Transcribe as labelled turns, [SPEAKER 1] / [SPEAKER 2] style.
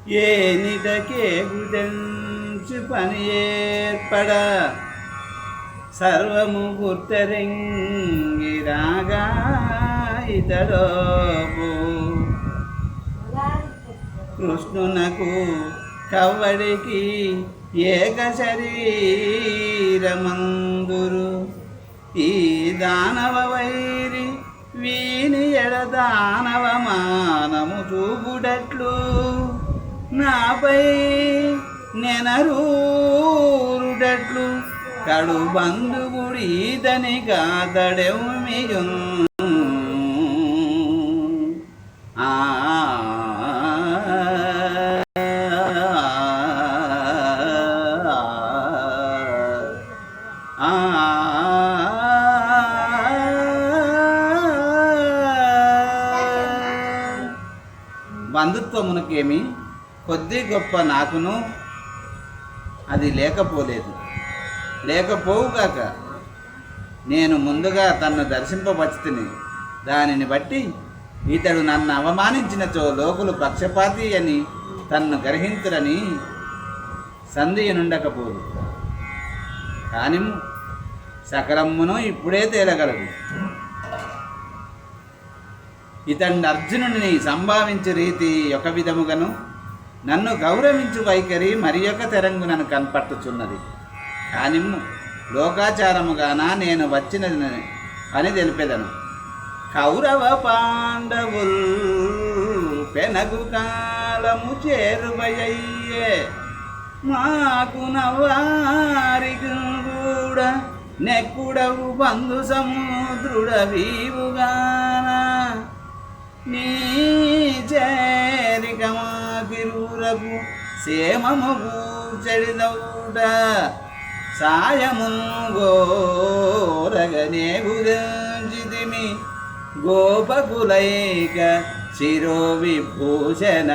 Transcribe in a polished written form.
[SPEAKER 1] ఏనిటకే గురించి పని ఏర్పడ సర్వము గుర్తెరింగి రాగా ఇతడోపు కృష్ణునకు కవ్వడికి ఏక శరీరమందురు ఈ దానవ వైరి వీని ఎడదానవ మానము చూపుడట్లు నాపై నెనరూరుడట్లు కడు బంధువుడి ఈతని కాతడెమియు బంధుత్వమునకేమి కొద్ది గొప్ప నాకును అది లేకపోవుగాక నేను ముందుగా తన్ను దర్శింపవచ్చుతిని. దానిని బట్టి ఇతడు నన్ను అవమానించినచో లోకులు పక్షపాతి అని తన్ను గ్రహించురని సందేహనుండకపోదు. కానీ సకలమ్మును ఇప్పుడే తేలగలదు. ఇతడు అర్జునుడిని సంభావించు రీతి ఒక విధముగాను నన్ను గౌరవించు వైఖరి మరి ఒక తెరంగునను కనపట్టుచున్నది. కానీ లోకాచారముగాన నేను వచ్చిన అని తెలిపెదను. కౌరవ పాండవుల్ పెనగు కాలము చేరువయ్యే మాకు నవారికి కూడా నెక్కుడవు బంధు సముద్రుడ వీవుగాన నీ చేరిక మాకిరువురకు సేమము కూర్చడిదౌట సాయమును గోరగనే గురించితిమి గోపకులైక శిరో విభూషణ